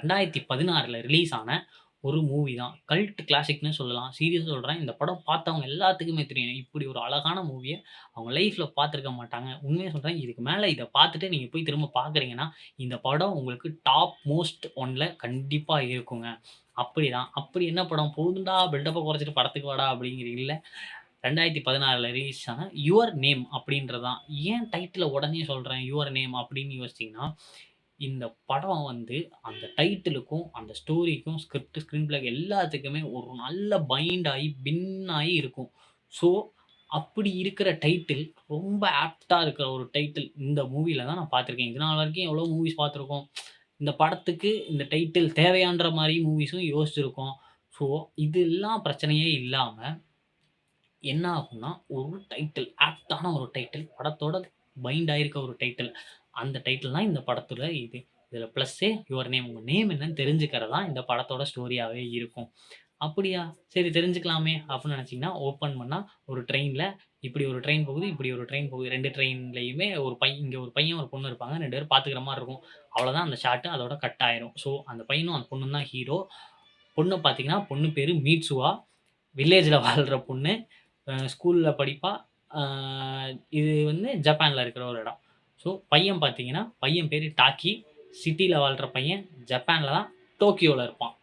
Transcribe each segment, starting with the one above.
2016ல release ஆன ஒரு movie தான். கல்ட் கிளாசிக்ன்னு சொல்லலாம். சீரியஸா சொல்றேன். இந்த படம் பார்த்தவங்க எல்லாத்துக்குமே தெரியும். இப்படி ஒரு அழகான மூவிய அவங்க லைஃப்ல பார்த்துருக்க மாட்டாங்க. உண்மையா சொல்றேன். இதுக்கு மேல இத பார்த்துட்டு நீங்க போய் திரும்ப பார்க்குறீங்கன்னா, இந்த படம் உங்களுக்கு டாப் மோஸ்ட் ஒன்ல கண்டிப்பா இருக்குங்க. அப்படிதான். அப்படி என்ன படம்? போதும்டா பில்டப்ப குறைச்சுட்டு படத்துக்கு வாடா அப்படிங்கிறீங்கல்ல. 2016ல ரிலீஸ் ஆன யுவர் நேம் அப்படின்றது தான். ஏன் டைட்டில உடனே சொல்றேன், யுவர் நேம் அப்படின்னு யோசிச்சீங்கன்னா, இந்த படம் வந்து அந்த டைட்டிலுக்கும், அந்த ஸ்டோரிக்கும், ஸ்கிரீன் பிளே எல்லாத்துக்குமே ஒரு நல்ல பைண்ட் ஆயி, பின் ஆயி இருக்கும். ஸோ, அப்படி இருக்கிற டைட்டில் ரொம்ப ஆப்ட்டா இருக்கிற ஒரு டைட்டில் இந்த மூவில தான் நான் பார்த்துருக்கேன். இது நாள் வரைக்கும் எவ்வளோ மூவிஸ் பார்த்துருக்கோம். இந்த படத்துக்கு இந்த டைட்டில் தேவையான்ற மாரி மூவிஸும் யோசிச்சிருக்கோம். ஸோ, இதெல்லாம் பிரச்சனையே இல்லாம என்ன ஆகும்னா, ஒரு டைட்டில் ஆப்ட்டான ஒரு டைட்டில், படத்தோட பைண்ட் ஆயிருக்க ஒரு டைட்டில். அந்த டைட்டில் தான் இந்த படத்தோட இது. இதில ப்ளஸ்ஸே யுவர் நேம். உங்க நேம் என்னன்னு தெரிஞ்சுக்கிறது தான் இந்த படத்தோட ஸ்டோரியாவே இருக்கும். அப்படியா! சரி தெரிஞ்சுக்கலாமே அப்படின்னு நினைச்சீங்கன்னா, ஓப்பன் பண்ணா ஒரு ட்ரெயின்ல இப்படி ஒரு ட்ரெயின் போகுது, இப்படி ஒரு ட்ரெயின் போகுது. 2 ட்ரெயின்லயுமே ஒரு இங்க ஒரு பையன், ஒரு பொண்ணு இருப்பாங்க. 2 பேரும் பார்த்துக்கிற மாரி இருக்கும். அவ்வளோதான் அந்த ஷாட். அதோட கட் ஆயிரும். ஸோ, அந்த பையனும், அந்த பொண்ணும் தான் ஹீரோ. பொண்ண பார்த்தீங்கன்னா, பொண்ணு பேரு மீட்சுவா. வில்லேஜ்ல வாழ்ற பொண்ணு. ஸ்கூல்ல படிப்பா. அ இது வந்து ஜப்பான்ல இருக்கிற ஒரு இடம். ஸோ பையன் பார்த்தீங்கன்னா, பையன் பேரு டாக்கி. சிட்டில வாழ்ற பையன். ஜப்பான்ல தான் டோக்கியோல இருப்பான்.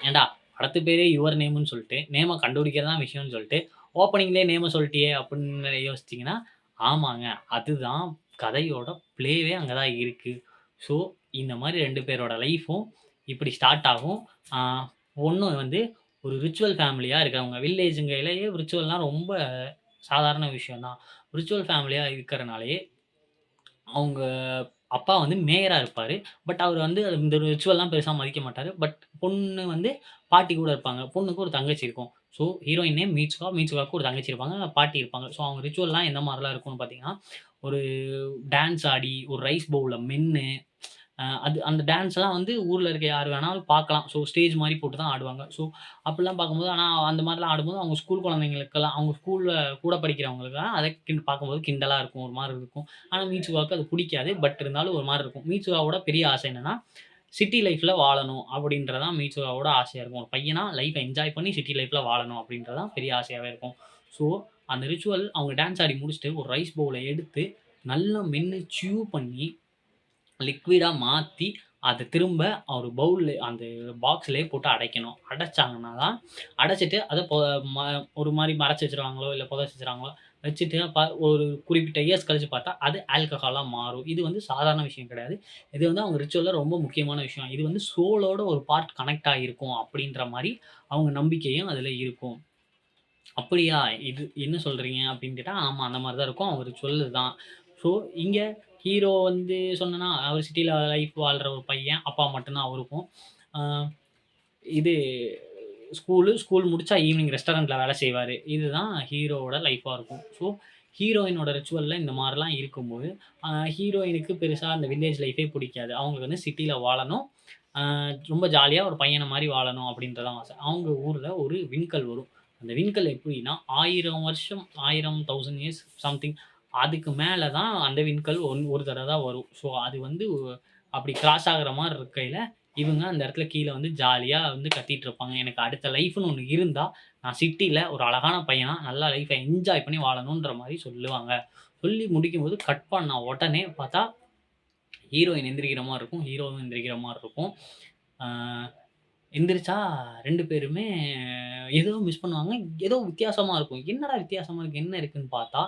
ஏன்டா படத்து பேரே யுவர் நேம்ன்னு சொல்ட்டு, நேம கண்டுபிடிக்கிறது தான் விஷயம்னு சொல்ட்டு, ஓப்பனிங்லயே நேம சொல்ட்டியே அப்படின்னு யோசிச்சீங்கன்னா, ஆமாங்க. அதுதான் கதையோட ப்ளேவே அங்க தான் இருக்கு. ஸோ இந்த மாரி 2 பேரோட லைஃப்பும் இப்படி ஸ்டார்ட் ஆகும். ஆ பொண்ணு வந்து ஒரு ரிச்சுவல் ஃபேமிலியா இருக்கிறவங்க. வில்லேஜ்ங்கையிலேயே ரிச்சுவல்னா ரொம்ப சாதாரண விஷயம் தான். ரிச்சுவல் ஃபேமிலியா இருக்கிறனாலயே அவங்க அப்பா வந்து மேயரா இருப்பாரு. பட் அவரு வந்து இந்த ரிச்சுவல்லாம் பெருசா மதிக்க மாட்டாரு. பட் பொண்ணு வந்து பாட்டி கூட இருப்பாங்க. பொண்ணுக்கு ஒரு தங்கச்சி இருக்கும். So heroine name Mitsuka. மீட்சுகாவுக்கு ஒரு தங்கச்சி இருப்பாங்க. பாட்டி இருப்பாங்க. ஸோ அவங்க ரிச்சுவல்லாம் எந்த மாரிலாம் இருக்கும்னு பார்த்தீங்கன்னா, ஒரு டான்ஸ் ஆடி, ஒரு ரைஸ் பவுல்ல மென்னு அது அந்த டான்ஸ்லாம் வந்து ஊர்ல இருக்க யார் வேணாலும் பார்க்கலாம். ஸோ ஸ்டேஜ் மாரி போட்டு தான் ஆடுவாங்க. ஸோ அப்படிலாம் பார்க்கும்போது ஆனா அந்த மாரிலாம் ஆடும்போது அவங்க ஸ்கூல் குழந்தைங்களுக்கெல்லாம் அவங்க ஸ்கூல்ல கூட படிக்கிறவங்களுக்கெல்லாம் அத பார்க்கும்போது கிண்டலா இருக்கும். ஒரு மாரி இருக்கும். ஆனா மீட்சுகாவுக்கு அது புடிக்காது. பட் இருந்தாலும் ஒரு மாரி இருக்கும். மீட்சுகாவோட பெரிய ஆசை என்னன்னா, சிட்டி லைஃப்ல வாழணும் அப்படின்றது தான் மீட்சுகாவோட ஆசையா இருக்கும். ஒரு பையனா லைஃப்ப என்ஜாய் பண்ணி சிட்டி லைஃப்ல வாழணும் அப்படின்றது தான் பெரிய ஆசையாவே இருக்கும். ஸோ அந்த ரிச்சுவல் அவங்க டான்ஸ் ஆடி முடிச்சுட்டு ஒரு ரைஸ் பவுல எடுத்து நல்லா மென்னு சியூ பண்ணி லிக்விடா மாத்தி, அத திரும்ப ஒரு பவுல்ல அந்த பாக்ஸ்லயே போட்டு அடைக்கணும். அடைச்சாங்கன்னா தான் அடைச்சுட்டு அத ம ஒரு மாரி மறைச்சு வச்சுருவாங்களோ, இல்ல புதைச்சு வச்சுருவாங்களோ, வச்சுட்டு ஒரு குறிப்பிட்ட இயர்ஸ் கழிச்சு பார்த்தா, அது ஆல்கஹாலா மாறும். இது வந்து சாதாரண விஷயம் கிடையாது. இது வந்து அவங்க ரிச்சுவல்ல ரொம்ப முக்கியமான விஷயம். இது வந்து சோலோட ஒரு பார்ட் கனெக்ட் ஆகியிருக்கும் அப்படின்ற மாரி அவங்க நம்பிக்கையும் அதுல இருக்கும். அப்படியா! இது என்ன சொல்றீங்க? அப்படின்னு கேட்டா, ஆமா அந்த மாரி தான் இருக்கும். அவரு சொல்லுதான். ஸோ, இங்க ஹீரோ வந்து சொன்னேனா, அவர் சிட்டில லைஃப் வாழ்ற ஒரு பையன். அப்பா மட்டும் தான் அவருக்கும். ஆ இது ஸ்கூல் முடிச்சா ஈவினிங் ரெஸ்டாரண்ட்ல வேலை செய்வாரு. இதுதான் ஹீரோவோட லைஃப்பா இருக்கும். ஸோ, ஹீரோயினோட ரிச்சுவல்ல இந்த மாரிலாம் இருக்கும்போது, அ ஹீரோயினுக்கு பெருசா அந்த வில்லேஜ் லைஃபே புடிக்காது. அவங்களுக்கு வந்து சிட்டில வாழணும். அ ரொம்ப ஜாலியா ஒரு பையன மாரி வாழணும் அப்படின்றது தான் ஆசை. அவங்க ஊர்ல ஒரு விண்கல் வரும். அந்த விண்கல் எப்படின்னா 1000 வருஷம் 1000 1000 இயர்ஸ் சம்திங் அதுக்கு மேல தான் அந்த விண்கல் ஒரு தடவ தான் வரும். ஸோ, அது வந்து அப்படி கிராஸ் ஆகுற மாரி இருக்கையில, இவங்க அந்த இடத்துல கீழ வந்து ஜாலியா வந்து கத்திட்டு இருப்பாங்க. எனக்கு அடுத்த லைஃப்ன்னு ஒண்ணு இருந்தா, நான் சிட்டில ஒரு அழகான பையனா நல்லா லைஃப்ப என்ஜாய் பண்ணி வாழணுன்ற மாரி சொல்லுவாங்க. சொல்லி முடிக்கும்போது கட் பண்ண உடனே பார்த்தா, ஹீரோயின் எந்திரிக்கிற மாரி இருக்கும். ஹீரோவும் எந்திரிக்கிற மாரி இருக்கும். ஆ எந்திரிச்சா 2 பேருமே ஏதோ மிஸ் பண்ணுவாங்க. ஏதோ வித்தியாசமா இருக்கும். என்னடா வித்தியாசமா இருக்கு? என்ன இருக்குன்னு பார்த்தா,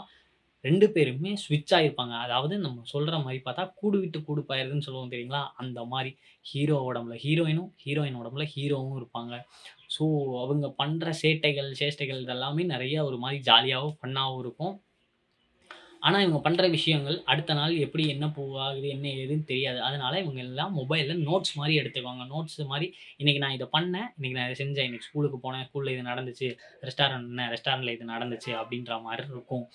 2 பேருமே ஸ்விட்ச் ஆயிருப்பாங்க. அதாவது நம்ம சொல்ற மாரி பார்த்தா, கூடு விட்டு கூடு பாயுறதுன்னு சொல்லுவோம் தெரியுங்களா? அந்த மாரி. ஹீரோ உடம்புல ஹீரோயினும், ஹீரோயின் உடம்புல ஹீரோவும் இருப்பாங்க. ஸோ, அவங்க பண்ற சேட்டைகள், சேஷ்டைகள் இதெல்லாமே நெறைய ஒரு மாரி ஜாலியாவும், ஃபன்னாவும் இருக்கும். ஆனா, இவங்க பண்ற விஷயங்கள் அடுத்த நாள் எப்படி என்ன போகுது, என்ன ஏதுன்னு தெரியாது. அதனால இவங்க எல்லாம் மொபைல்ல நோட்ஸ் மாரி எடுத்துக்குவாங்க. நோட்ஸ் மாரி இன்னைக்கு நான் இத பண்ணேன், இன்னைக்கு நான் இத செஞ்சேன், இன்னைக்கு ஸ்கூலுக்கு போனேன், ஸ்கூல்ல இது நடந்துச்சு, ரெஸ்டாரண்ட்ல இது நடந்துச்சு அப்படின்ற மாரி இருக்கும்.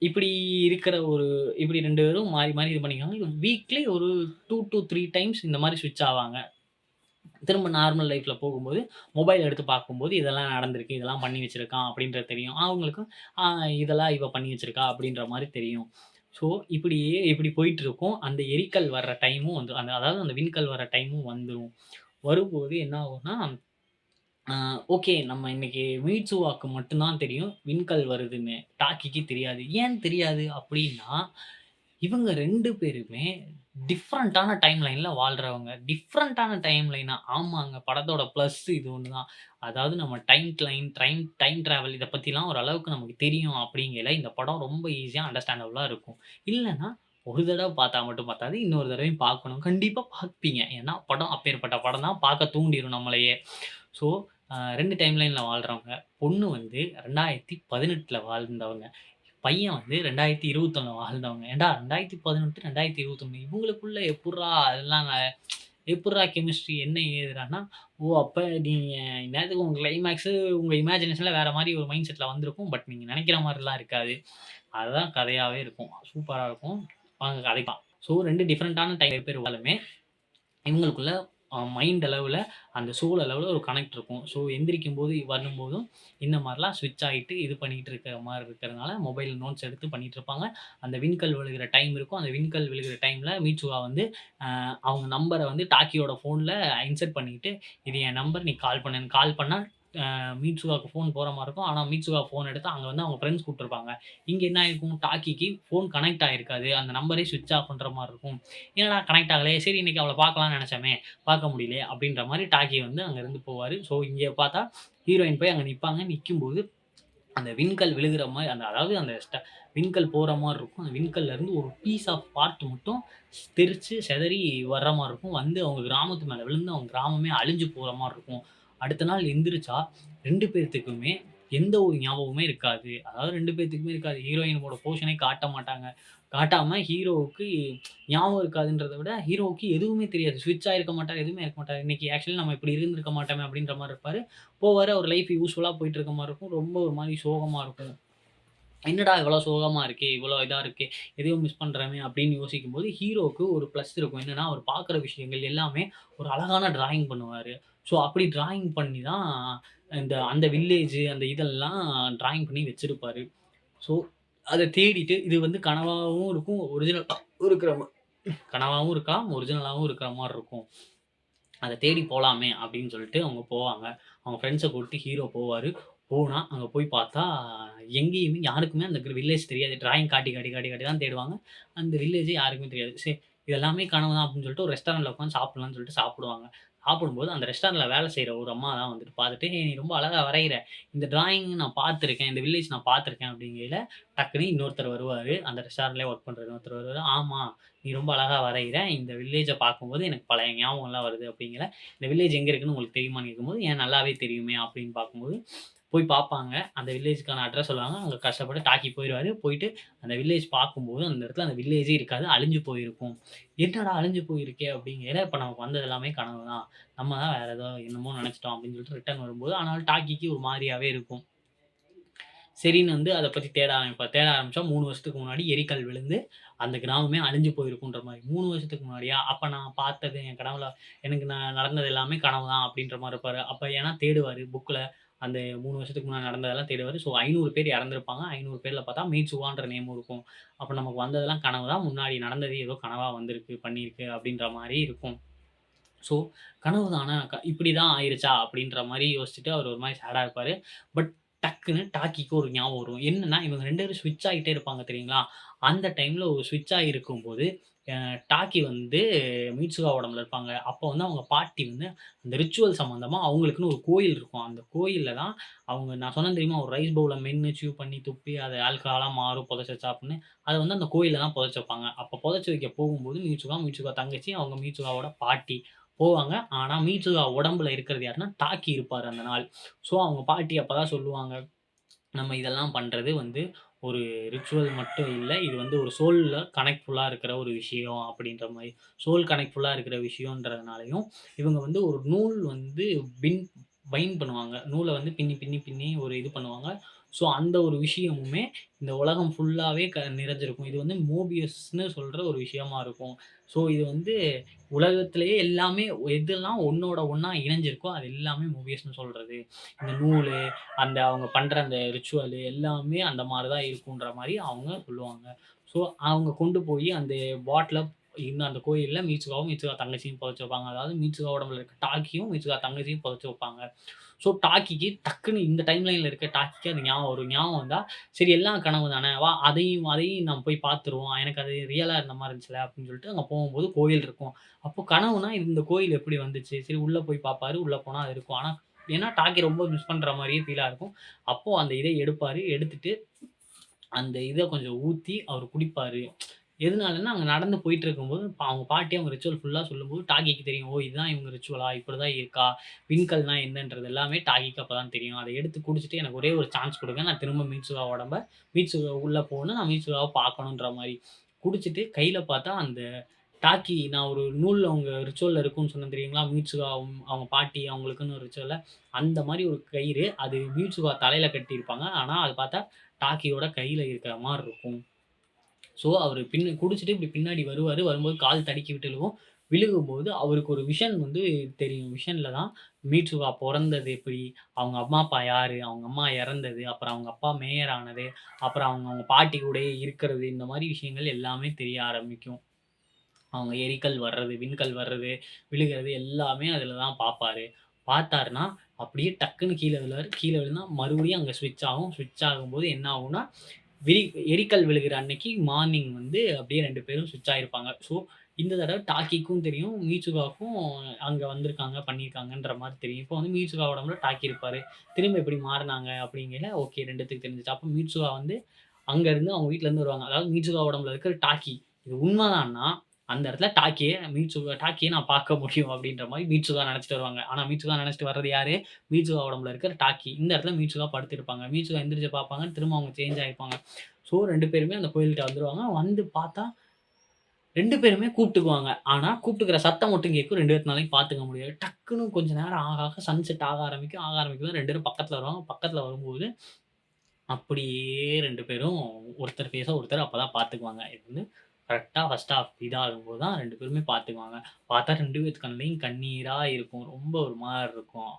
இப்படி இருக்கிற ஒரு இப்படி 2 பேரும் மாறி, மாறி இது பண்ணிக்குவாங்க. இது வீக்லி ஒரு 2 டூ 3 டைம்ஸ் இந்த மாரி ஸ்விட்ச் ஆவாங்க. திரும்ப நார்மல் லைஃப்ல போகும்போது, மொபைல் எடுத்து பார்க்கும்போது, இதெல்லாம் நடந்திருக்கு, இதெல்லாம் பண்ணி வச்சிருக்கான் அப்படின்றது தெரியும். அவங்களுக்கும் இதெல்லாம் இவ பண்ணி வச்சிருக்கா அப்படின்ற மாரி தெரியும். ஸோ இப்படி போயிட்டுருக்கும். அந்த எரிக்கல் வர்ற டைமும் வந்து அதாவது அந்த விண்கல் வர்ற டைமும் வந்துரும். வரும்போது என்ன ஆகும்னா, ஆ ஓகே நம்ம இன்னைக்கு மீட்சுவாக்கு மட்டும் தான் தெரியும் விண்கல் வருதுன்னு. டாக்கிக்கு தெரியாது. ஏன் தெரியாது அப்டின்னா, இவங்க 2 பேருமே டிஃபரண்டான டைம் லைன்ல வாழ்றவங்க. டிஃபரண்டான டைம் லைனா ஆமாங்க. படத்தோட பிளஸ் இது ஒண்ணு தான். அதாவது நம்ம டைம் டிராவல் இத பத்திலாம் ஓரளவுக்கு நமக்கு தெரியும் அப்டிங்கையில, இந்த படம் ரொம்ப ஈஸியா அண்டர்ஸ்டாண்டபிளா இருக்கும். இல்லன்னா, ஒரு தடவ பார்த்தா மட்டும் பத்தாது. இன்னொரு தடவையும் பார்க்கணும். கண்டிப்பா பார்ப்பீங்க. ஏன்னா, படம் அப்பேற்பட்ட படம் தான் பார்க்க தூண்டிரும் நம்மளையே. ஸோ, 2 டைம் லைன்ல வாழ்றவங்க. பொண்ணு வந்து 2018ல வாழ்ந்தவங்க. பையன் வந்து 2021ல வாழ்ந்தவங்க. ஏன்டா 2018, 2021 இவங்களுக்குள்ள எப்புட்றா கெமிஸ்ட்ரி என்ன ஏதுடான்னா, ஓ! அப்ப நீங்க இந்நேரத்துக்கு உங்க கிளைமாக்ஸு உங்க இமேஜினேஷன்ல வேற மாரி ஒரு மைண்ட் செட்ல வந்திருக்கும். பட் நீங்க நெனைக்கிற மாரிலாம் இருக்காது. அதுதான் கதையாவே இருக்கும். சூப்பரா இருக்கும். வாங்க கதைக்கு ஸோ 2 டிஃபரண்டான பேர் இருந்தாலுமே இவங்களுக்குள்ள மைண்ட் அளவுல, அந்த சோல் அளவுல ஒரு கனெக்ட் இருக்கும். ஸோ எந்திரிக்கும்போது, வரும்போதும் இந்த மாரிலாம் ஸ்விட்ச் ஆயிட்டு, இது பண்ணிட்டு இருக்கிற மாரி இருக்கிறனால, மொபைல் நோட்ஸ் எடுத்து பண்ணிட்டு இருப்பாங்க. அந்த விண்கல் விழுகிற டைம் இருக்கும். அந்த விண்கல் விழுகிற டைம்ல மீட்சுவா வந்து அவங்க நம்பர வந்து டாக்கியோட ஃபோன்ல இன்சர்ட் பண்ணிட்டு, "இது என் நம்பர் நீ கால் பண்ணுன்னு" கால் பண்ணா மீட்சுகாக்கு ஃபோன் போற மாரி இருக்கும். ஆனா மீட்சுகா ஃபோன் எடுத்தா அங்க வந்து அவங்க ஃபிரெண்ட்ஸ் கூப்ட்டுருப்பாங்க. இங்க என்ன ஆயிருக்கும், டாக்கிக்கு ஃபோன் கனெக்ட் ஆயிருக்காது. அந்த நம்பரே ஸ்விட்ச் ஆஃப் பண்ற மாரி இருக்கும். என்னடா கனெக்ட் ஆகலையே! சரி இன்னைக்கு அவள பார்க்கலாம்னு நெனச்சோமே! பார்க்க முடியலையே! அப்டின்ற மாரி டாக்கி வந்து அங்கருந்து போவாரு. ஸோ இங்க பார்த்தா ஹீரோயின் போய் அங்க நிப்பாங்க. நிக்கும்போது அந்த விண்கல் விழுகுற மாரி அதாவது அந்த விண்கல் போற மாரி இருக்கும். அந்த விண்கல்லேருந்து ஒரு பீஸ் ஆஃப் பார்ட் மட்டும் தெரிச்சு சிதறி வர்ற மாரி இருக்கும். வந்து அவங்க கிராமத்து மேல விழுந்து அவங்க கிராமமே அழிஞ்சு போற மாரி இருக்கும். அடுத்த நாள் எந்திரிச்சா 2 பேத்துக்குமே எந்த ஒரு ஞாபகமுமே இருக்காது. அதாவது 2 பேத்துக்குமே இருக்காது. ஹீரோயினோட போர்ஷனே காட்ட மாட்டாங்க. காட்டாம ஹீரோவுக்கு ஞாபகம் இருக்காதுன்றத விட, ஹீரோவுக்கு எதுவுமே தெரியாது. ஸ்விட்ச் ஆயிருக்க மாட்டாரு. எதுவுமே இருக்க மாட்டாரு. இன்னைக்கு ஆக்சுவலி நம்ம இப்படி இருந்திருக்க மாட்டோமே அப்படின்ற மாரி இருப்பாரு. போவாரு. அவர் லைஃப் யூசுவலா போயிட்டு இருக்க மாரி இருக்கும். ரொம்ப ஒரு மாரி சோகமா இருக்கும். என்னடா இவ்வளோ சோகமா இருக்கே! இவ்வளோ இதா இருக்கே! எதையோ மிஸ் பண்றோமே அப்படின்னு யோசிக்கும்போது, ஹீரோவுக்கு ஒரு ப்ளஸ் இருக்கும். என்னன்னா, அவர் பார்க்குற விஷயங்கள் எல்லாமே ஒரு அழகான டிராயிங் பண்ணுவாரு. ஸோ, அப்படி டிராயிங் பண்ணி தான் அந்த வில்லேஜ் அந்த இதெல்லாம் டிராயிங் பண்ணி வச்சிருப்பாரு. ஸோ, அத தேடிட்டு இது வந்து கனவாவும் இருக்கும், ஒரிஜினலாவும் இருக்கிற கனவாவும் இருக்கலாம், ஒரிஜினலாவும் இருக்கிற மாரி இருக்கும். அத தேடி போலாமே அப்படின்னு சொல்லிட்டு அவங்க போவாங்க. அவங்க ஃப்ரெண்ட்ஸ கூட்டிட்டு ஹீரோ போவாரு. போனா, அங்க போய் பார்த்தா, எங்கேயுமே யாருக்குமே அந்த வில்லேஜ் தெரியாது. டிராயிங் காட்டி தான் தேடுவாங்க. அந்த வில்லேஜே யாருக்குமே தெரியாது. சரி இது எல்லாமே கனவு தான் அப்படின்னு சொல்லிட்டு ஒரு ரெஸ்டாரண்ட்ல உட்கார்ந்து சாப்பிடலாம்னு சொல்லிட்டு சாப்பிடுவாங்க. சாப்பிடும்போது அந்த ரெஸ்டாரண்ட்ல வேலை செய்ற ஒரு அம்மா தான் வந்துட்டு பார்த்துட்டு, "ஏய் நீ ரொம்ப அழகா வரையிற. இந்த டிராயிங் நான் பார்த்துருக்கேன். இந்த வில்லேஜ் நான் பார்த்துருக்கேன்." அப்படிங்கையில, டக்குனு இன்னொருத்தர் வருவாரு. அந்த ரெஸ்டாரண்ட்லயே ஒர்க் பண்ற இன்னொருத்தர் வருவாரு. "ஆமா, நீ ரொம்ப அழகா வரையிற. இந்த வில்லேஜ பார்க்கும்போது எனக்கு பழைய ஞாபகம்லாம் வருது." அப்படிங்கையில, "இந்த வில்லேஜ் எங்க இருக்குன்னு உங்களுக்கு தெரியுமான்னு?" கேட்கும்போது, "ஏன் நல்லாவே தெரியுமே." அப்படின்னு பார்க்கும்போது, போய் பார்ப்பாங்க. அந்த வில்லேஜ்க்கான அட்ரஸ் சொல்லுவாங்க. அங்க கஷ்டப்பட்டு டாக்கி போயிருவாரு. போயிட்டு அந்த வில்லேஜ் பார்க்கும்போது, அந்த இடத்துல அந்த வில்லேஜே இருக்காது. அழிஞ்சு போயிருக்கும். "என்னடா அழிஞ்சு போயிருக்கே!" அப்படிங்கையில, "இப்ப நமக்கு வந்தது எல்லாமே கனவு தான். நம்ம தான் வேற ஏதோ என்னமோ நெனச்சுட்டோம்." அப்படின்னு சொல்லிட்டு ரிட்டர்ன் வரும்போது, ஆனாலும் டாக்கிக்கு ஒரு மாரியாவே இருக்கும். சரின்னு வந்து அத பத்தி தேட ஆரம்பிப்பார். தேட ஆரம்பிச்சா 3 வருஷத்துக்கு முன்னாடி எரிக்கல் விழுந்து, அந்த கிராமமே அழிஞ்சு போயிருக்குன்ற மாரி. 3 வருஷத்துக்கு முன்னாடியா? அப்ப நான் பார்த்தது என் கனவுல எனக்கு நடந்தது எல்லாமே கனவு தான் அப்படின்ற மாரி இருப்பாரு. அப்ப ஏன்னா தேடுவாரு புக்ல. அந்த 3 வருஷத்துக்கு முன்னாடி நடந்ததெல்லாம் தேடுவாரு. ஸோ 500 பேர் இறந்திருப்பாங்க. 500 பேர்ல பார்த்தா மீட்சுவான்ற நேமும் இருக்கும். அப்ப நமக்கு வந்ததெல்லாம் கனவு தான். முன்னாடி நடந்தது ஏதோ கனவா வந்திருக்கு, பண்ணியிருக்கு அப்படின்ற மாரி இருக்கும். ஸோ கனவு தான இப்படி தான் ஆயிருச்சா? அப்படின்ற மாரி யோசிச்சுட்டு அவர் ஒரு மாரி சேடா இருப்பாரு. பட் டக்குன்னு டாக்கிக்கு ஒரு ஞாபகம் வரும். என்னன்னா, இவங்க 2 பேரும் ஸ்விட்ச் ஆயிட்டே இருப்பாங்க தெரியுங்களா? அந்த டைம்ல ஒரு ஸ்விட்ச் ஆகியிருக்கும்போது, அ டாக்கி வந்து மீட்சுகா உடம்புல இருப்பாங்க. அப்போ வந்து அவங்க பாட்டி வந்து அந்த ரிச்சுவல் சம்மந்தமா அவங்களுக்குன்னு ஒரு கோயில் இருக்கும். அந்த கோயில்ல தான் அவங்க நான் சொன்னேன் தெரியுமா? ஒரு ரைஸ் பவுல மென்னு பண்ணி துப்பி அது ஆல்கஹாலா மாறும் புதைச்சு வச்சா அப்புட்ன்னு. அத வந்து அந்த கோயில்ல தான் புதைச்சு வைப்பாங்க. அப்ப புதைச்சு வைக்க போகும்போது மீட்சுகா தங்கச்சி, அவங்க மீட்சுகாவோட பாட்டி போவாங்க. ஆனா மீட்சுகா உடம்புல இருக்கிறது யாருன்னா, டாக்கி இருப்பாரு அந்த நாள். ஸோ அவங்க பாட்டி அப்பதான் சொல்லுவாங்க. நம்ம இதெல்லாம் பண்றது வந்து ஒரு ரிச்சுவல் மட்டும் இல்ல. இது வந்து ஒரு சோல்ல கனெக்ட்ஃபுல்லா இருக்கிற ஒரு விஷயம் அப்படின்ற மாரி. சோல் கனெக்ட்ஃபுல்லா இருக்கிற விஷயம்ன்றதுனாலயும், இவங்க வந்து ஒரு நூல் வந்து பின் பைண்ட் பண்ணுவாங்க. நூல வந்து பின்னி ஒரு இது பண்ணுவாங்க. ஸோ அந்த ஒரு விஷயமுமே இந்த உலகம் ஃபுல்லாவே நிறைஞ்சிருக்கும். இது வந்து மோபியஸ்ன்னு சொல்ற ஒரு விஷயமா இருக்கும். ஸோ இது வந்து உலகத்திலேயே எல்லாமே எதெல்லாம் ஒண்ணோட ஒண்ணா இணைஞ்சிருக்கோ, அது எல்லாமே மோபியஸ்ன்னு சொல்றது. இந்த நூலு அவங்க பண்ற அந்த ரிச்சுவல் எல்லாமே அந்த மாரி தான் இருக்குன்ற மாரி அவங்க சொல்லுவாங்க. ஸோ அவங்க கொண்டு போய் அந்த பாட்டில இன்னும் அந்த கோயில்ல மீட்சுகாவும், மீட்சுகா தங்கச்சியும் புதைச்சு வைப்பாங்க. அதாவது மீட்சுகா உடம்புல இருக்க டாக்கியும், மீட்சுகா தங்கச்சியும் புதைச்சு வைப்பாங்க. ஸோ டாக்கிக்கு டக்குனு இந்த டைம் லைன்ல இருக்க டாக்கிக்கு அது ஞாபகம் வரும். ஞாபகம் வந்தா, சரி எல்லாம் கனவு தானே, வா அதையும் அதையும் நம்ம போய் பார்த்துருவோம். எனக்கு அது ரியலா இருந்த மாரி இருந்துச்சுல்ல அப்படின்னு சொல்லிட்டு அங்க போகும்போது கோயில் இருக்கும். அப்போ கனவுனா இந்த கோயில் எப்படி வந்துச்சு? சரி உள்ள போய் பார்ப்பாரு. உள்ள போனா அது இருக்கும். ஆனா ஏன்னா டாக்கி ரொம்ப மிஸ் பண்ற மாரியே ஃபீலா இருக்கும். அப்போ அந்த இத எடுப்பாரு. எடுத்துட்டு அந்த இத கொஞ்சம் ஊத்தி அவரு குடிப்பாரு. எதுனாலன்னா, அங்க நடந்து போயிட்டுருக்கும்போது, அவங்க பாட்டி அவங்க ரிச்சுவல் ஃபுல்லா சொல்லும்போது, டாகிக்கு தெரியும். ஓ! இதுதான் இவங்க ரிச்சுவலா? இப்படிதான் இருக்கா? விண்கல்னா என்னன்றது எல்லாமே டாகிக்கு அப்பதான் தெரியும். அத எடுத்து குடிச்சுட்டு, எனக்கு ஒரே ஒரு சான்ஸ் குடுங்க. நான் திரும்ப மீட்சுகா உடம்ப மீட்சுகா உள்ள போணும். நான் மீட்சுகாவ பார்க்கணுன்ற மாரி. குடிச்சுட்டு கையில பார்த்தா, அந்த டாக்கி நான் ஒரு நூல்ல அவங்க ரிச்சுவல்ல இருக்கும்னு சொன்னேன் தெரியுங்களா? மீட்சுகா அவங்க பாட்டி அவங்களுக்குன்னு ஒரு ரிச்சுவல்ல. அந்த மாரி ஒரு கயிறு. அது மீட்சுகா தலையில கட்டியிருப்பாங்க. ஆனா, அது பார்த்தா டாக்கியோட கையில இருக்கிற மாரி இருக்கும். ஸோ, அவரு குடிச்சிட்டு இப்டி பின்னாடி வருவாரு. வரும்போது கால் தடுக்கி விட்டு விழுகும். விழுகும்போது அவருக்கு ஒரு விஷன் வந்து தெரியும். விஷன்ல தான் மீட்சுகா பொறந்தது எப்படி? அவங்க அம்மா, அப்பா யாரு? அவங்க அம்மா இறந்தது. அப்புறம் அவங்க அப்பா மேயர் ஆனது. அப்புறம் அவங்க அவங்க பாட்டி கூடயே இருக்கிறது. இந்த மாரி விஷயங்கள் எல்லாமே தெரிய ஆரம்பிக்கும். அவங்க எரிக்கல் வர்றது, விண்கல் வர்றது, விழுகிறது எல்லாமே அதுல தான் பார்ப்பாரு. பார்த்தாருன்னா, அப்படியே டக்குன்னு கீழ விழுவாரு. கீழ விழுந்தா மறுபடியும் அங்க ஸ்விட்ச் ஆகும். ஸ்விட்ச் ஆகும்போது என்ன ஆகும்னா, விரி எரிக்கல் விழுகிற அன்னைக்கு மார்னிங் வந்து அப்படியே 2 பேரும் ஸ்விட்ச் ஆயிருப்பாங்க. ஸோ, இந்த தடவ டாக்கிக்கும் தெரியும், மீட்சுகாவுக்கும் அங்க வந்திருக்காங்க, பண்ணியிருக்காங்கன்ற மாரி தெரியும். இப்போ வந்து மீட்சுகா உடம்புல டாக்கி இருப்பாரு. திரும்ப எப்படி மாறுனாங்க அப்படிங்கையில, ஓகே 2 பேத்துக்கும் தெரிஞ்சுச்சு. அப்ப மீட்சுகா வந்து அங்க இருந்து அவங்க வீட்ல இருந்து வருவாங்க. அதாவது மீட்சுகா உடம்புல இருக்கிற டாக்கி. இது உண்மதான்னா, அந்த இடத்துல டாக்கிய நான் பார்க்க முடியும் அப்படின்ற மாரி மீட்சுகா நெனச்சுட்டு வருவாங்க. ஆனா மீட்சுகா நெனச்சுட்டு வர்றது யாரு? மீட்சுகா உடம்புல இருக்கிற டாக்கி. இந்த இடத்துல மீட்சுகா படுத்திருப்பாங்க. மீட்சுகா எந்திரிச்சு பார்ப்பாங்க. திரும்ப அவங்க சேஞ்ச் ஆயிருப்பாங்க. ஸோ 2 பேருமே அந்த கோயில்கிட்ட வந்துருவாங்க. வந்து பார்த்தா 2 பேருமே கூப்ட்டுக்குவாங்க. ஆனா கூப்ட்டுக்கிற சத்தம் மட்டும் கேட்கும். 2 பேத்துனாலயும் பார்த்துக்க முடியாது. டக்குனு கொஞ்ச நேரம் ஆக ஆக சன்செட் ஆக ஆரம்பிக்கும். ஆக ஆரம்பிக்கும் 2 பேரும் பக்கத்துல வருவாங்க. பக்கத்துல வரும்போது அப்படியே 2 பேரும் ஒருத்தர் ஃபேஸ ஒருத்தர் அப்பதான் பார்த்துக்குவாங்க. இது வந்து கரெக்ட்டா ஃபர்ஸ்ட் ஹாஃப் இதாகும்போது தான் 2 பேருமே பார்த்துக்குவாங்க. பார்த்தா 2 பேத்து கண்லயும் கண்ணீரா இருக்கும். ரொம்ப ஒரு மாரி இருக்கும்.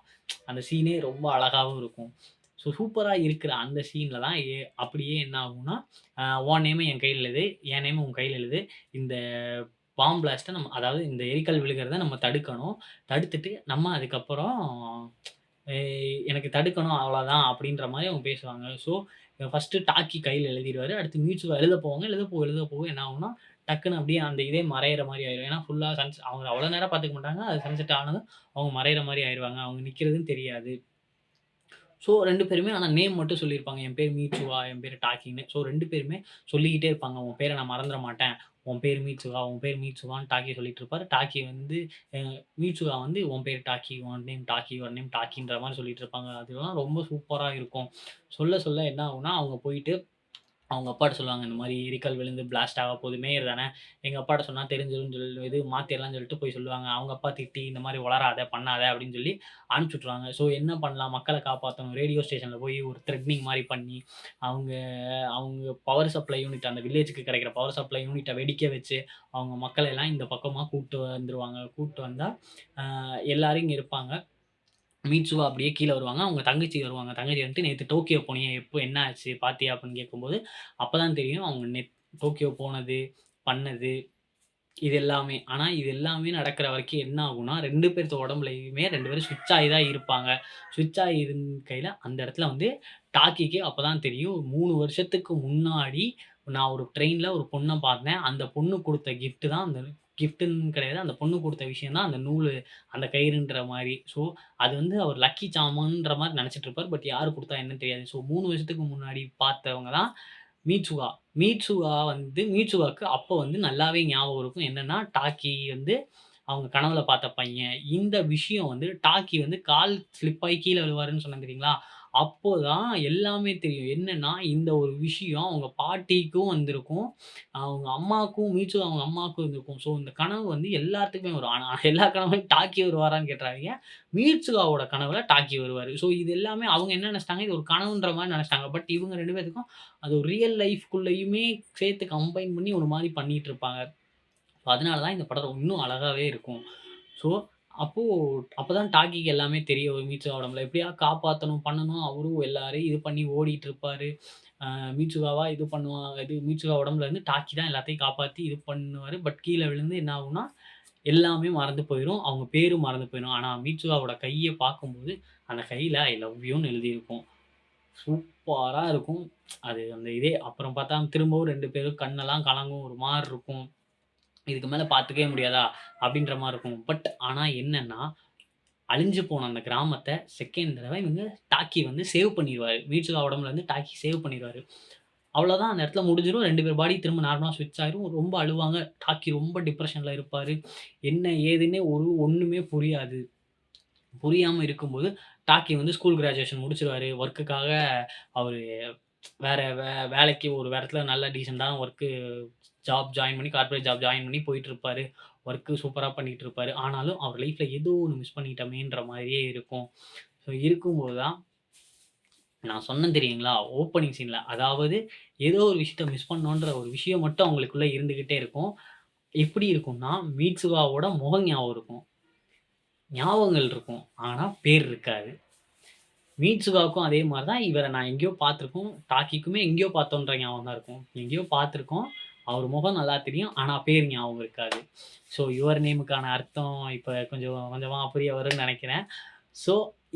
அந்த சீனே ரொம்ப அழகாவும் இருக்கும். ஸோ சூப்பரா இருக்கிற அந்த சீன்ல தான் அப்படியே என்ன ஆகும்னா, உன் நேமு என் கையில எழுது, என் நேமு உன் கையில எழுது. இந்த பாம் பிளாஸ்ட்ட நம்ம அதாவது இந்த எரிக்கல் விழுகிறத நம்ம தடுக்கணும். தடுத்துட்டு நம்ம அதுக்கப்புறம் எனக்கு தடுக்கணும் அவ்வளோதான் அப்படின்ற மாரி அவங்க பேசுவாங்க. ஸோ ஃபர்ஸ்ட்டு டாக்கி கையில எழுதிருவாரு. அடுத்து மியூச்சுவல் எழுத போவாங்க. எழுத போக என்ன ஆகும்னா, டக்குனு அப்படியே அந்த இதே மறையிற மாரி ஆயிரும். ஏன்னா ஃபுல்லா அவங்க அவ்வளோ நேரம் பார்த்துக்க மாட்டாங்க. அது சன்செட் ஆனதும் அவங்க மறையிற மாரி ஆயிருவாங்க. அவங்க நிக்கிறதும் தெரியாது. ஸோ 2 பேருமே ஆனா நேம் மட்டும் சொல்லியிருப்பாங்க. என் பேர் மீச்சுவா, என் பேரு டாக்கின்னு. ஸோ 2 பேருமே சொல்லிக்கிட்டே இருப்பாங்க. உன் பேர நான் மறந்துற மாட்டேன். உன் பேர் மீச்சுவா, உன் பேர் மீச்சுவான்னு டாக்கி சொல்லிட்டு இருப்பாரு. டாக்கி வந்து அ மீச்சுவா வந்து உன் பேர் டாக்கி, உன் நேம் டாக்கி, யுவர் நேம் டாக்கின்ற மாரி சொல்லிட்டு இருப்பாங்க. அதெல்லாம் ரொம்ப சூப்பரா இருக்கும். சொல்ல சொல்ல என்ன ஆகும்னா, அவங்க போயிட்டு அவங்க அப்பாட்ட சொல்லுவாங்க, இந்த மாரி எரிக்கல் விழுந்து பிளாஸ்ட் ஆக போகுது. மேயர் தானே. எங்க அப்பாட்ட சொன்னா தெரிஞ்சிரும்னு இது மாத்திரலாம்னு சொல்லிட்டு போய் சொல்லுவாங்க. அவங்க அப்பா திட்டி, இந்த மாரி உளறாத, பண்ணாத அப்படின்னு சொல்லி அனுப்பிச்சு விட்டுருவாங்க. ஸோ என்ன பண்ணலாம்? மக்கள காப்பாத்தணும். ரேடியோ ஸ்டேஷன்ல போய் ஒரு த்ரெட்னிங் மாரி பண்ணி, அவங்க அவங்க பவர் சப்ளை யூனிட் அந்த வில்லேஜ்க்கு கிடைக்கிற பவர் சப்ளை யூனிட்ட வெடிக்க வச்சு, அவங்க மக்கள எல்லாம் இந்த பக்கமா கூட்டு வந்துருவாங்க. கூட்டு வந்தா, எல்லாரும் இங்க இருப்பாங்க. மீட்சுவா அப்படியே கீழ வருவாங்க. அவங்க தங்கச்சி வருவாங்க. தங்கச்சி வந்துட்டு, "நேத்து டோக்கியோ போனியே, எப்போ என்ன ஆச்சு? பார்த்தியா?" அப்படின்னு கேட்கும்போது, அப்பதான் தெரியும் அவங்க டோக்கியோ போனது, பண்ணது, இது எல்லாமே. ஆனா இது எல்லாமே நடக்கிற வரைக்கும் என்ன ஆகும்னா, 2 பேத்து உடம்புலயுமே 2 பேரும் ஸ்விட்ச் ஆகி தான் இருப்பாங்க. ஸ்விட்ச் ஆகி இருக்கையில, அந்த இடத்துல வந்து டாக்கிக்கு அப்பதான் தெரியும், 3 வருஷத்துக்கு முன்னாடி நான் ஒரு ட்ரெயின்ல ஒரு பொண்ண பார்த்தேன். அந்த பொண்ணு குடுத்த கிஃப்ட் தான் அந்த கிஃப்ட்ன்னு கிடையாது. அந்த பொண்ணு குடுத்த விஷயம் தான் அந்த நூலு, அந்த கயிறுன்ற மாரி. ஸோ, அது வந்து அவர் லக்கி சாமான்ன்ற மாரி நெனச்சுட்டு இருப்பாரு. பட் யாரு குடுத்தா என்னன்னு தெரியாது. ஸோ 3 வருஷத்துக்கு முன்னாடி பார்த்தவங்க தான் மீட்சுகா. மீட்சுகாக்கு அப்ப வந்து நல்லாவே ஞாபகம் இருக்கும். என்னன்னா, டாக்கி வந்து அவங்க கனவுல பார்த்த பையன். இந்த விஷயம் வந்து டாக்கி வந்து கால் ஸ்லிப் ஆயி கீழ விழுவாருன்னு சொன்னேன் தெரியுங்களா? அப்போ தான் எல்லாமே தெரியும். என்னன்னா, இந்த ஒரு விஷயம் அவங்க பாட்டிக்கும் வந்திருக்கும். அவங்க அம்மாவுக்கும் அவங்க அம்மாவுக்கும் இருந்திருக்கும். ஸோ இந்த கனவு வந்து எல்லாத்துக்குமே வரும். ஆனா எல்லா கனவுலயும் டாக்கி வருவாரான்னு கேட்றாதீங்க. மீட்சுகாவோட கனவுல டாக்கி வருவாரு. ஸோ இது எல்லாமே அவங்க என்ன நெனச்சுட்டாங்க, இது ஒரு கனவுன்ற மாரி நெனச்சுட்டாங்க. பட் இவங்க 2 பேத்துக்கும் அது ஒரு ரியல் லைஃப்குள்ளயுமே சேர்த்து கம்பைன் பண்ணி ஒரு மாரி பண்ணிட்டு இருப்பாங்க. அதனால தான் இந்த படம் இன்னும் அழகாவே இருக்கும். ஸோ, அப்போ அப்பதான் டாக்கிக்கு எல்லாமே தெரிய வரும் மீட்சுவா உடம்புல. எப்படியாவது காப்பாத்தணும், பண்ணணும். அவரும் எல்லாரையும் இது பண்ணி ஓடிட்டு இருப்பாரு. மீட்சுகாவா இது பண்ணுவாங்க. மீட்சுகா உடம்புல இருந்து டாக்கி தான் எல்லாத்தையும் காப்பாத்தி இது பண்ணுவாரு. பட் கீழ விழுந்து என்ன ஆகும்னா, எல்லாமே மறந்து போயிரும். அவங்க பேரும் மறந்து போயிரும். ஆனா மீட்சுகாவோட கைய பார்க்கும்போது, அந்த கையில ஐ லவ் யூன்னு எழுதியிருக்கும். சூப்பரா இருக்கும். அது அந்த இதே அப்புறம் பார்த்தா திரும்பவும் 2 பேரும் கண்ணெல்லாம் கலங்கும். ஒரு மாரி இருக்கும். இதுக்கு மேல பார்த்துக்கவே முடியாதா? அப்படின்ற மாரி இருக்கும். பட் ஆனா என்னன்னா, அழிஞ்சு போன அந்த கிராமத்த செகண்ட் தடவ இவங்க டாக்கி வந்து சேவ் பண்ணிருவாரு. மீட்சுகா உடம்புல இருந்து டாக்கி சேவ் பண்ணிருவாரு. அவ்வளோதான் அந்த இடத்துல முடிஞ்சிரும். 2 பேர் பாடி திரும்ப நார்மலா ஸ்விட்ச் ஆயிரும். ரொம்ப அழுவாங்க. டாக்கி ரொம்ப டிப்ரஷன்ல இருப்பாரு. என்ன ஏதுன்னே ஒண்ணுமே புரியாது. புரியாம இருக்கும்போது, டாக்கி வந்து ஸ்கூல் கிராஜுவேஷன் முடிச்சுருவாரு. ஒர்க்குக்காக அவரு வேற வேலைக்கு ஒரு இடத்துல நல்ல டீசென்ட்டான ஜாப் ஜாயின் பண்ணி கார்ப்பரேட் ஜாப் ஜாயின் பண்ணி போயிட்டுருப்பாரு. ஒர்க்கு சூப்பரா பண்ணிட்டு இருப்பாரு. ஆனாலும் அவர் லைஃப்ல ஏதோ ஒண்ணு மிஸ் பண்ணிட்டோமேன்ற மாரியே இருக்கும். ஸோ இருக்கும்போது தான் நான் சொன்னேன் தெரியுங்களா? ஓப்பனிங் சீன்ல. அதாவது ஏதோ ஒரு விஷயத்த மிஸ் பண்ணோன்ற ஒரு விஷயம் மட்டும் அவங்களுக்குள்ள இருந்துகிட்டே இருக்கும். எப்படி இருக்கும்னா, மீட்சுகாவோட முகம் ஞாபகம் இருக்கும். ஞாபகங்கள் இருக்கும். ஆனா பேர் இருக்காது. மீட்சுகாவுக்கும் அதே மாரி தான் இவர நான் எங்கேயோ பார்த்துருக்கோம். டாக்கிக்குமே எங்கேயோ பார்த்தோன்ற ஞாபகம் தான் இருக்கும். எங்கேயோ பார்த்துருக்கோம். அவர் முகம் நல்லா தெரியும். ஆனா பேர் ஞாபகம் இருக்காது. ஸோ யுவர் நேமுக்கான அர்த்தம் இப்ப கொஞ்சம் கொஞ்சமா புரிய வரும்னு நெனைக்கிறேன். ஸோ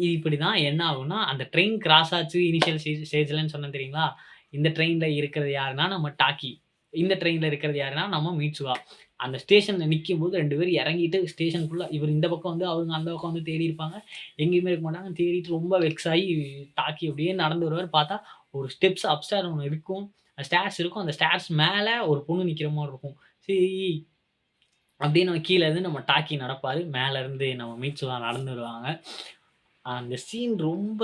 இப்படிதான் என்ன ஆகும்னா, அந்த ட்ரெயின் கிராஸ் ஆச்சு இனிஷியல் ஸ்டேஜ்லன்னு சொன்னேன் தெரியுங்களா? இந்த ட்ரெயின்ல இருக்கிறது யாருன்னா, நம்ம டாக்கி. இந்த ட்ரெயின்ல இருக்கிறது யாருன்னா, நம்ம மீட்சுகா. அந்த ஸ்டேஷன்ல நிக்கும்போது 2 பேரும் இறங்கிட்டு ஸ்டேஷன் ஃபுல்லா இவரு இந்த பக்கம் வந்து, அவங்க அந்த பக்கம் வந்து தேடி இருப்பாங்க. எங்கேயுமே இருக்க மாட்டாங்க. தேடிட்டு ரொம்ப வெக்ஸ் ஆயி டாக்கி அப்படியே நடந்து வருவாரு. பார்த்தா ஒரு ஸ்டெப்ஸ் அப்ஸ்டேர் ஒண்ணு இருக்கும். ஸ்டேர்ஸ் இருக்கும். அந்த ஸ்டேர்ஸ் மேல ஒரு பொண்ணு நிக்கிற மாரி இருக்கும். சரி அப்படின்னு கீழ இருந்து நம்ம டாக்கி நடப்பாரு. மேல இருந்து நம்ம மீட்சுகா நடந்து வருவாங்க. அந்த சீன் ரொம்ப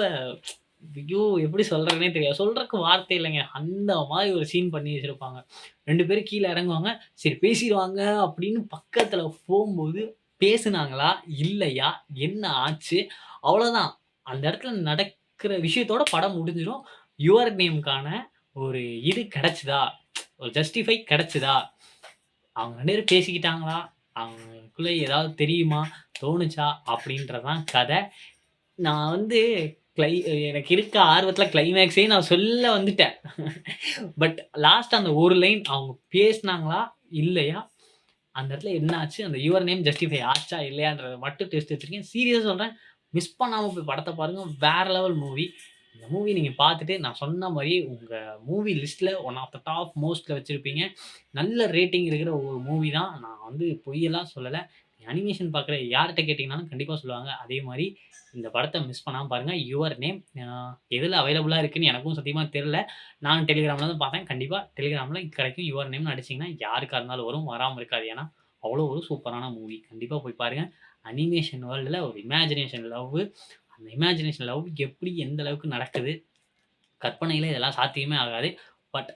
ஐயோ! எப்படி சொல்றதுன்னே தெரியாது. சொல்றதுக்கு வார்த்தை இல்லங்க. அந்த மாரி ஒரு சீன் பண்ணி வச்சிருப்பாங்க. 2 பேரும் கீழ இறங்குவாங்க. சரி பேசிருவாங்க அப்படின்னு பக்கத்துல போம்போது, பேசுனாங்களா? இல்லையா? என்ன ஆச்சு? அவ்வளோதான். அந்த இடத்துல நடக்கிற விஷயத்தோட படம் முடிஞ்சிரும். யுவர் நேம்க்கான ஒரு இது கிடைச்சதா? ஒரு ஜஸ்டிஃபை கிடைச்சதா? அவங்க 2 பேரும் பேசிக்கிட்டாங்களா? அவங்களுக்குள்ள ஏதாவது தெரியுமா? தோணுச்சா? அப்படின்றது தான் கத. நான் வந்து கிளை எனக்கு இருக்க ஆர்வத்தில கிளைமேக்ஸே நான் சொல்ல வந்துட்டேன். பட் லாஸ்ட் அந்த ஒரு லைன் அவங்க பேசினாங்களா? இல்லையா? அந்த இடத்துல என்ன ஆச்சு? அந்த யுவர் நேம் ஜஸ்டிஃபை ஆச்சா? இல்லையான்றத மட்டும் டெஸ்ட் வச்சிருக்கேன். சீரியஸா சொல்றேன். மிஸ் பண்ணாம போய் படத்த பாருங்க. வேற லெவல் மூவி. இந்த மூவி நீங்க பார்த்துட்டு நான் சொன்ன மாரியே உங்க மூவி லிஸ்ட்ல ஒன் ஆஃப் த டாப் மோஸ்ட்ல வச்சிருப்பீங்க. நல்ல ரேட்டிங் இருக்கிற ஒரு மூவி தான். நான் வந்து பொய்யெல்லாம் சொல்லல. அனிமேஷன் பார்க்குற யார்ட்ட கேட்டீங்கனாலும் கண்டிப்பா சொல்லுவாங்க. அதே மாரி இந்த படத்த மிஸ் பண்ணாம பாருங்க. யுவர் நேம் எதுல அவைலபிளா இருக்குன்னு எனக்கும் சத்தியமா தெரியல. நானும் Telegramல தான் பார்த்தேன். கண்டிப்பா Telegramல கிடைக்கும். யுவர் நேம்னு அடிச்சீங்கன்னா யாருக்கா இருந்தாலும் வரும். வராம இருக்காது. ஏன்னா, அவ்வளோ ஒரு சூப்பரான மூவி. கண்டிப்பா போய் பாருங்க. அனிமேஷன் வேர்ல்டுல ஒரு இமேஜினேஷன் லவ். அந்த இமேஜினேஷன் லவ் எப்படி எந்த அளவுக்கு நடக்குது? கற்பனையில இதெல்லாம் சாத்தியமே ஆகாது. பட்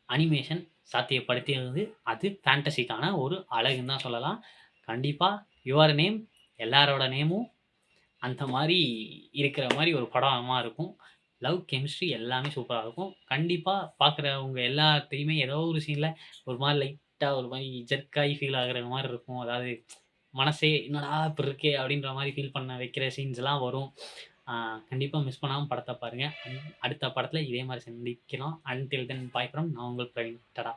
அனிமேஷன் சாத்தியப்படுத்தியது அது ஃபேண்டஸிக்கான ஒரு அழகுன்னு தான் சொல்லலாம். கண்டிப்பா யுவர் நேம் எல்லாரோட நேமும் அந்த மாரி இருக்கிற மாரி ஒரு படமா இருக்கும். லவ், கெமிஸ்ட்ரி எல்லாமே சூப்பரா இருக்கும். கண்டிப்பா பார்க்குறவங்க எல்லாத்தையுமே ஏதோ ஒரு சீன்ல ஒரு மாரி லைட்டா ஒரு மாரி ஜெர்க் ஆயி ஃபீல் ஆகுற மாரி இருக்கும். அதாவது மனசே "என்னடா இப்படி இருக்கே!" அப்படின்ற மாரி ஃபீல் பண்ண வைக்கிற சீன்ஸ்லாம் வரும். ஆ கண்டிப்பா மிஸ் பண்ணாம படத்த பாருங்க. அடுத்த படத்துல இதே மாரி சந்திக்கலாம். அன்டில் தென் பாய் ஃப்ரம் நான் உங்கள் பிரவீன். டாடா!